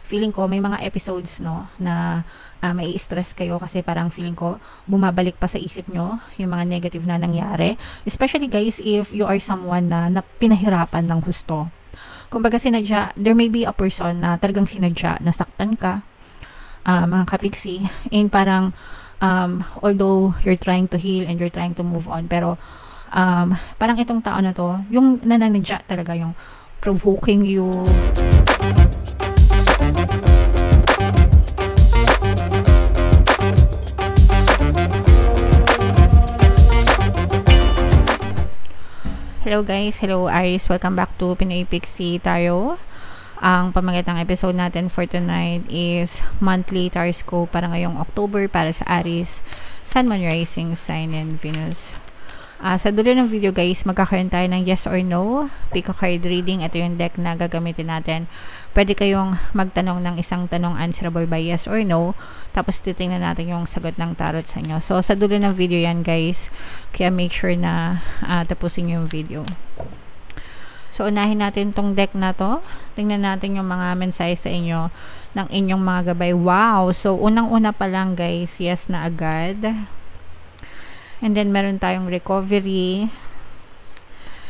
feeling ko may mga episodes, no, na may stress kayo kasi parang feeling ko bumabalik pa sa isip nyo yung mga negative na nangyari. Especially guys, if you are someone na pinahirapan ng husto. Kumbaga sinadya, there may be a person na talagang sinadya, nasaktan ka, mga kapiksi, and parang although you're trying to heal and you're trying to move on, pero parang itong tao na to, yung nananadya talaga, yung provoking you. Hello guys, hello Aries, welcome back to Pinoy Pixie Tarot. Ang pamagatang episode natin for tonight is monthly Taroscope para ngayong October para sa Aries, Sun, Moon, Rising, Sign, and Venus. Sa dulo ng video guys, magkakaroon tayo ng yes or no, pick a card reading. Ito yung deck na gagamitin natin. Pwede kayong magtanong ng isang tanong answerable by yes or no, tapos titingnan natin yung sagot ng tarot sa inyo. So sa dulo ng video yan guys, kaya make sure na tapusin yung video. So unahin natin tong deck na to. Tingnan natin yung mga mensahe sa inyo ng inyong mga gabay. Wow! So unang-una pa lang guys, yes na agad. And then meron tayong recovery.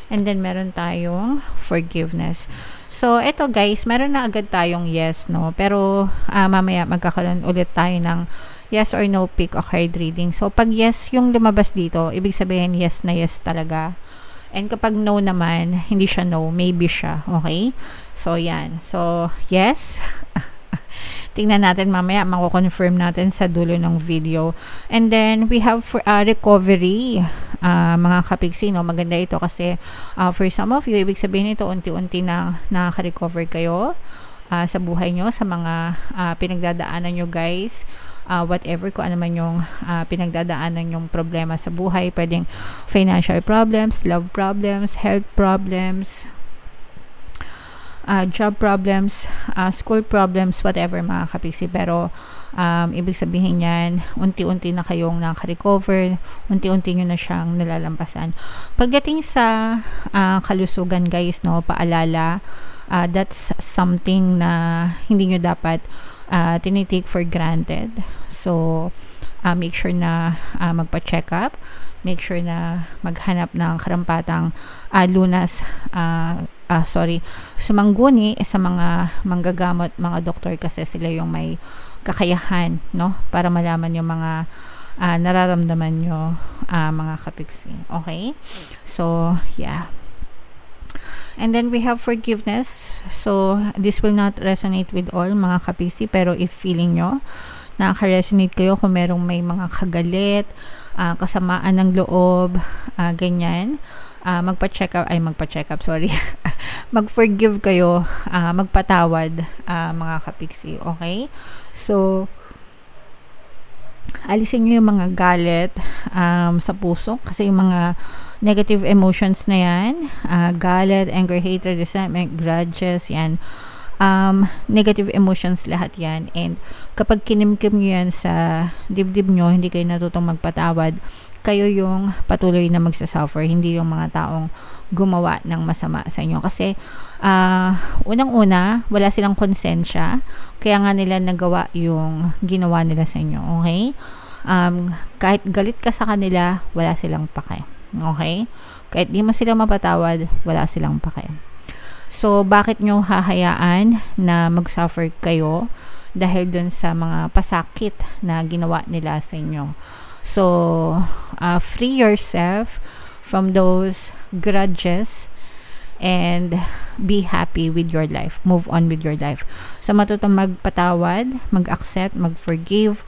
And then meron tayong forgiveness. So ito guys, meron na agad tayong yes, no? Pero mamaya magkakaroon ulit tayo ng yes or no pick a card reading. So pag yes yung lumabas dito, ibig sabihin yes na yes talaga. And kapag no naman, hindi siya no, maybe siya. Okay? So yan. So yes. Tingnan natin mamaya, mako-confirm natin sa dulo ng video. And then, we have for recovery. Mga kapigsi, no? Maganda ito kasi for some of you, ibig sabihin ito, unti-unti na nakaka-recover kayo sa buhay nyo, sa mga pinagdadaanan nyo guys. Whatever, kung ano man yung pinagdadaanan yung problema sa buhay. Pwedeng financial problems, love problems, health problems, job problems, school problems, whatever mga kapiksi. Pero ibig sabihin yan, unti-unti na kayong naka-recover, unti-unti nyo na siyang nalalampasan. Pagdating sa kalusugan guys, no, paalala, that's something na hindi nyo dapat tinitake for granted. So make sure na magpa-check up, make sure na maghanap ng karampatang lunas, sumangguni sa mga manggagamot, mga doktor, kasi sila yung may kakayahan, no, para malaman yung mga nararamdaman nyo, mga kapiksi. Okay? So, yeah. And then we have forgiveness. So, this will not resonate with all mga kapiksi, pero if feeling nyo nakaka-resonate kayo, kung merong may mga kagalit, kasamaan ng loob, ganyan, magpa-check up, sorry. Mag-forgive kayo, magpatawad, mga kapiksi. Okay? So, alisin nyo yung mga galit sa puso, kasi yung mga negative emotions na yan, galit, anger, hatred, resentment, grudges, yan, negative emotions, lahat yan. And kapag kinimkim nyo yan sa dibdib nyo, hindi kayo natutong magpatawad, kayo yung patuloy na magsasuffer, hindi yung mga taong gumawa ng masama sa inyo. Kasi unang-una, wala silang konsensya, kaya nga nila nagawa yung ginawa nila sa inyo. Okay? Kahit galit ka sa kanila, wala silang pake. Okay? Kahit di mo sila mapatawad, wala silang pake. So, bakit nyo hahayaan na mag-suffer kayo dahil dun sa mga pasakit na ginawa nila sa inyo? So, free yourself from those grudges and be happy with your life. Move on with your life. So, matutong magpatawad, mag-accept, mag-forgive,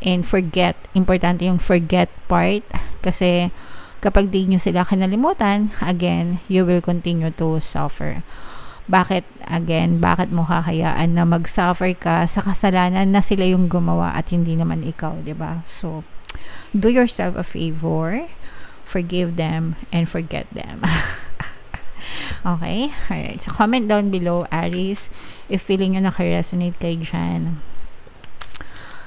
and forget. Importante yung forget part, kasi kapag di nyo sila kinalimutan, again, you will continue to suffer. Bakit mo hahayaan na mag-suffer ka sa kasalanan na sila yung gumawa at hindi naman ikaw, 'di ba? So, do yourself a favor, forgive them and forget them. Okay? Alright. So, comment down below, Aries, if feeling nyo naka-resonate kayo dyan.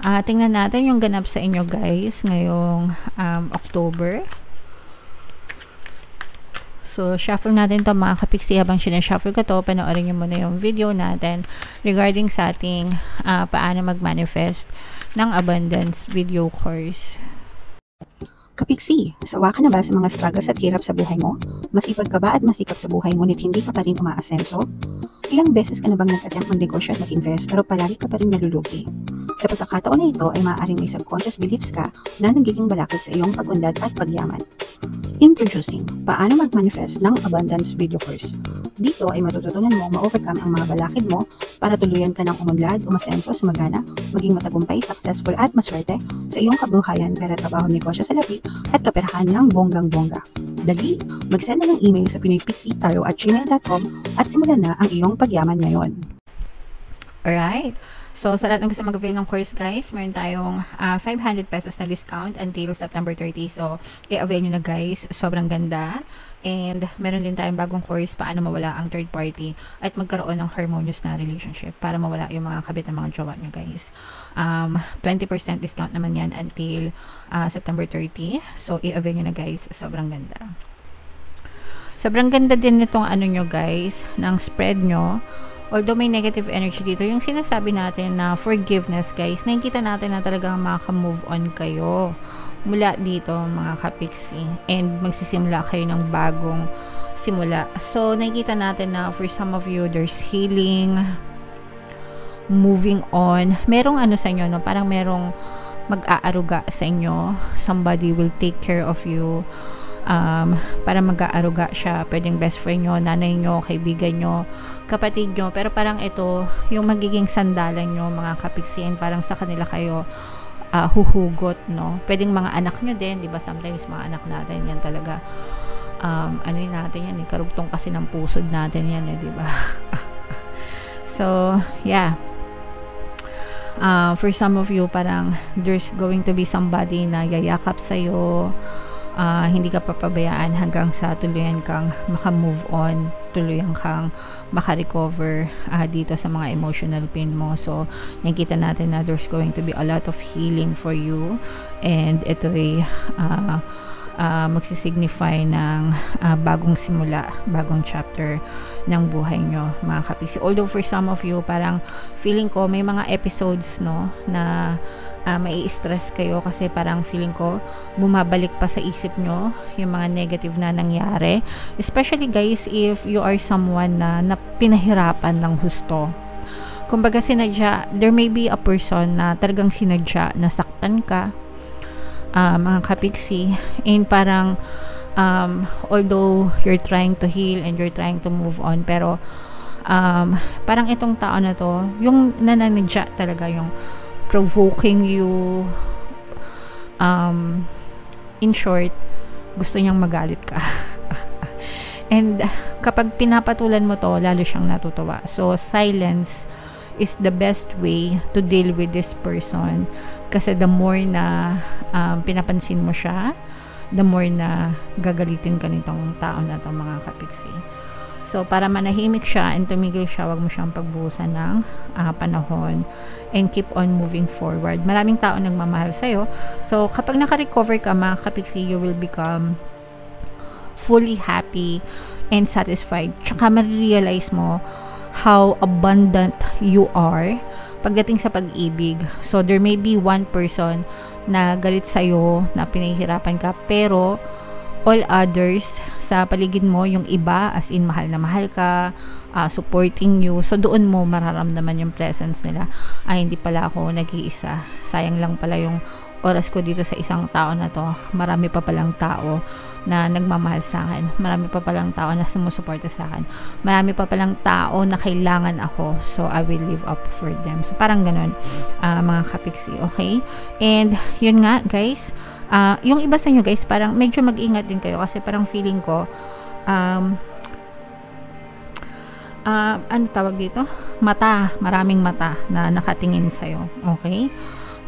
Tingnan natin yung ganap sa inyo guys ngayong October. So, shuffle natin to mga kapiksi. Habang sinashuffle ko to, panoorin nyo muna yung video natin regarding sa ating paano mag-manifest ng abundance video course. Kapiksi, sawa ka na ba sa mga struggles at hirap sa buhay mo? Masipag ka ba at masikap sa buhay ngunit hindi ka pa rin umaasenso? Ilang beses ka na bang nag-attempt mag-negosyo at mag-invest pero palagi ka pa rin nalulugi? Sa pagkakataon na ito ay maaaring may subconscious beliefs ka na nagiging balakid sa iyong pag-unlad at pagyaman. Introducing, paano mag-manifest ng abundance video course. Dito ay matututunan mo ma-overcome ang mga balakid mo para tuluyan ka ng umunlad, umasenso, sumagana, maging matagumpay, successful at maswerte sa iyong kabuhayan, pera, trabaho, negosyo sa labi at kaperahan ng bonggang-bongga. Dali, mag-send na ng email sa pinoypixitarot@gmail.com at simulan na ang iyong pagyaman ngayon. Alright. So, sa lahat ng gusto mag-avail ng course, guys, meron tayong 500 pesos na discount until September 30. So, i-avail nyo na, guys. Sobrang ganda. And, meron din tayong bagong course, paano mawala ang third party at magkaroon ng harmonious na relationship para mawala yung mga kabit ng mga jowa nyo, guys. 20% discount naman yan until September 30. So, i-avail nyo na, guys. Sobrang ganda. Sobrang ganda din nitong ano nyo, guys, ng spread nyo. Although may negative energy dito, yung sinasabi natin na forgiveness, guys, nakikita natin na talagang maka-move on kayo mula dito, mga kapiksi, and magsisimula kayo ng bagong simula. So, nakikita natin na for some of you, there's healing, moving on. Merong ano sa inyo, no? Parang merong mag-aaruga sa inyo. Somebody will take care of you. Para mag-aaruga siya, pwedeng best friend nyo, nanay nyo, kaibigan nyo, kapatid nyo, pero parang ito yung magiging sandalan nyo, mga kapiksiin, parang sa kanila kayo huhugot, no? Pwedeng mga anak nyo din, di ba? Sometimes mga anak natin yan talaga, ano yun natin yan, karugtong kasi ng pusod natin yan, di ba? So, yeah. For some of you, parang there's going to be somebody na yayakap sa'yo, hindi ka papabayaan hanggang sa tuluyan kang maka-move on, tuluyan kang maka-recover dito sa mga emotional pain mo. So, nakikita natin na there's going to be a lot of healing for you, and ito ay magsisignify ng bagong simula, bagong chapter ng buhay nyo, mga kapisi. Although for some of you, parang feeling ko may mga episodes, no, na may stress kayo kasi parang feeling ko bumabalik pa sa isip nyo yung mga negative na nangyari, especially guys if you are someone na pinahirapan ng husto. Kumbaga sinadya, there may be a person na talagang sinadya na saktan ka, mga kapiksi, and parang although you're trying to heal and you're trying to move on, pero parang itong tao na to, yung nananadya talaga, yung provoking you, in short, gusto niyang magalit ka. And kapag pinapatulan mo to, lalo siyang natutuwa. So, silence is the best way to deal with this person, kasi the more na pinapansin mo siya, the more na gagalitin ka nitong tao na to, mga kapiksi. So, para manahimik siya and tumigil siya, wag mo siyang pagbuhusan ng panahon and keep on moving forward. Maraming tao nagmamahal sa'yo. So, kapag naka-recover ka, mga kapiksi, you will become fully happy and satisfied. Tsaka ma-realize mo how abundant you are pagdating sa pag-ibig. So, there may be one person na galit sa'yo, na pinahihirapan ka, pero all others sa paligid mo, yung iba, as in mahal na mahal ka, supporting you. So, doon mo mararamdaman yung presence nila. Ay, hindi pala ako nag-iisa. Sayang lang pala yung oras ko dito sa isang tao na to. Marami pa palang tao na nagmamahal sa akin. Marami pa palang tao na sumusuporta sa akin. Marami pa palang tao na kailangan ako. So, I will live up for them. So, parang ganun, mga kapiksi. Okay? And, yun nga, guys, yung iba sa inyo, guys, parang medyo mag-ingat din kayo kasi parang feeling ko, ano tawag dito? Mata. Maraming mata na nakatingin sa'yo. Okay?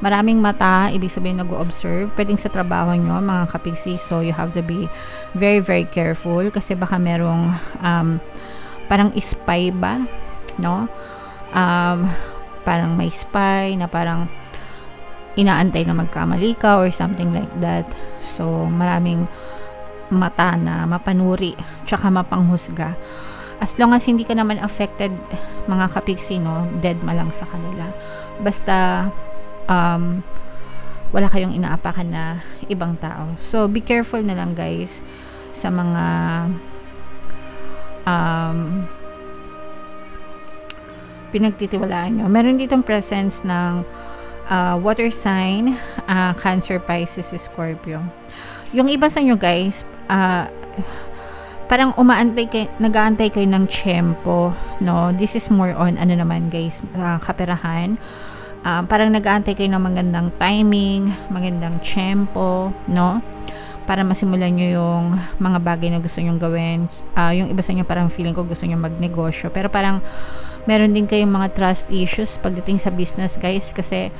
Maraming mata, ibig sabihin nag-o-observe. Pwedeng sa trabaho nyo, mga kapiksi. So, you have to be very, very careful kasi baka merong parang spy ba? No? Parang may spy na parang inaantay na magkamali ka or something like that. So, maraming mata na mapanuri tsaka mapanghusga. As long as hindi ka naman affected, mga kapiksi, no, dead ma lang sa kanila. Basta wala kayong inaapakan na ibang tao. So be careful na lang guys sa mga pinagtitiwalaan nyo. Meron ditong presence ng water sign, Cancer, Pisces, Scorpio. Yung iba sa inyo guys, parang nag-aantay kayo ng tiyempo, no? This is more on, ano naman guys, kaperahan. Parang nag-aantay kayo ng magandang timing, magandang tiyempo, no? Para masimulan nyo yung mga bagay na gusto nyo gawin. Yung iba sa inyo parang feeling ko gusto nyo magnegosyo. Pero parang meron din kayong mga trust issues pagdating sa business guys. Kasi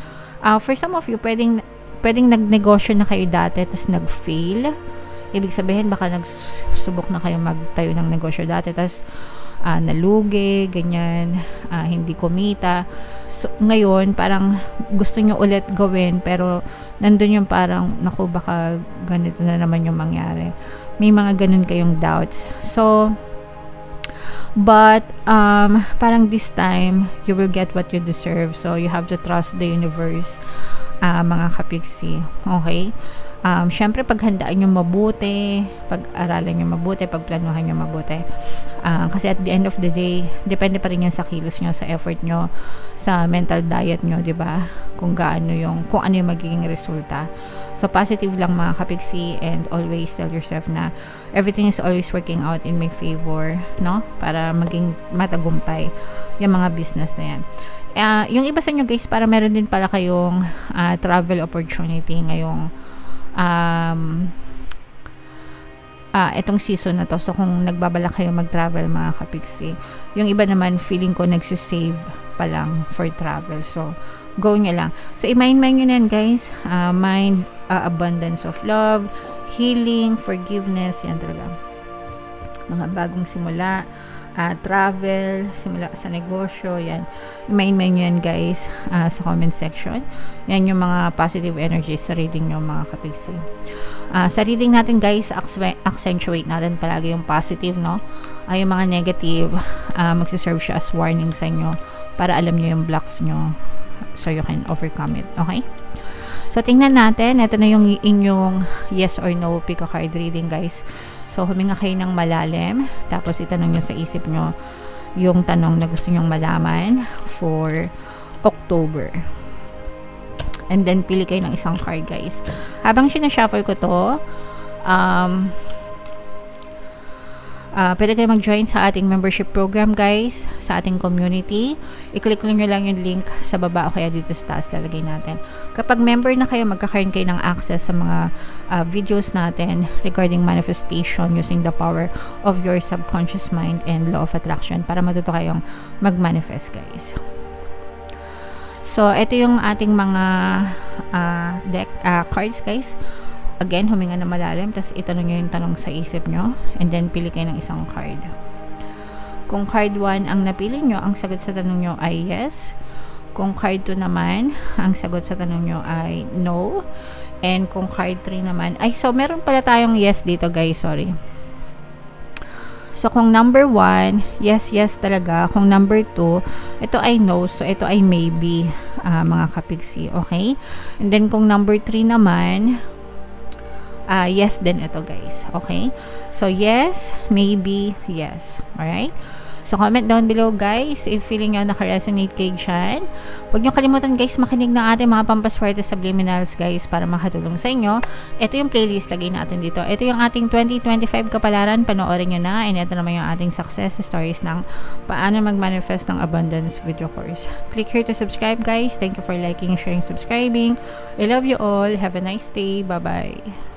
for some of you, pwedeng nagnegosyo na kayo dati tapos nag-fail. Ibig sabihin, baka nagsubok na kayo magtayo ng negosyo dati, tapos nalugi, ganyan, hindi kumita. So, ngayon, parang gusto nyo ulit gawin, pero nandun yung parang, naku, baka ganito na naman yung mangyari. May mga ganun kayong doubts. So, but, parang this time, you will get what you deserve. So, you have to trust the universe, mga kapiksi. Okay? Syempre, paghandaan nyo mabuti, pag-aralan nyo mabuti, pagplanuhan nyo mabuti. Kasi at the end of the day, depende pa rin yan sa kilos nyo, sa effort nyo, sa mental diet nyo, diba? Kung ano yung magiging resulta. So, positive lang mga kapiksi, and always tell yourself na everything is always working out in my favor, no? Para maging matagumpay yung mga business na yan. Yung iba sa inyo guys, para meron din pala kayong travel opportunity ngayong etong season na to. So kung nagbabala kayo mag-travel mga kapiksi, yung iba naman feeling ko nagsisave pa lang for travel. So go nyo lang. So i-mind nyo na yan guys. Mind abundance of love, healing, forgiveness, yan talaga. Mga bagong simula, travel, simula sa negosyo, yan. I-mind nyo yan guys sa comment section. Yan yung mga positive energies sa reading nyo mga kapiksi. Sa reading natin guys, accentuate natin palagi yung positive, no? Yung mga negative, magsiserve siya as warning sa inyo para alam nyo yung blocks nyo so you can overcome it. Okay? So, tingnan natin. Ito na yung inyong yes or no pick a card reading guys. So, huminga kayo ng malalim. Tapos, itanong nyo sa isip nyo yung tanong na gusto nyong malaman for October. And then, pili kayo ng isang card, guys. Habang sinashuffle ko to, pwede kayo mag-join sa ating membership program, guys, sa ating community. I-click nyo lang yung link sa baba o kaya dito sa taas lalagay natin. Kapag member na kayo, magkakaroon kayo ng access sa mga videos natin regarding manifestation using the power of your subconscious mind and law of attraction para matuto kayong mag-manifest, guys. So, ito yung ating mga deck cards, guys. Again, huminga na malalim, tapos itanong nyo yung tanong sa isip nyo, and then pili kayo ng isang card. Kung card 1 ang napili nyo, ang sagot sa tanong nyo ay yes. Kung card 2 naman, ang sagot sa tanong nyo ay no. And kung card 3 naman, so meron pala tayong yes dito, guys, sorry. So, kung number 1, yes, yes talaga. Kung number 2, ito ay no. So, ito ay maybe, mga kapigsi. Okay? And then, kung number 3 naman, yes din ito, guys. Okay? So, yes, maybe, yes. Alright? So, comment down below, guys, if feeling nyo naka-resonate kayo dyan. Huwag nyo kalimutan, guys, makinig ng ating mga pampaswerte subliminals, guys, para makatulong sa inyo. Ito yung playlist, lagay natin dito. Ito yung ating 2025 kapalaran. Panoorin nyo na. And ito naman yung ating success stories ng paano mag-manifest ng abundance video course. Click here to subscribe, guys. Thank you for liking, sharing, subscribing. I love you all. Have a nice day. Bye-bye.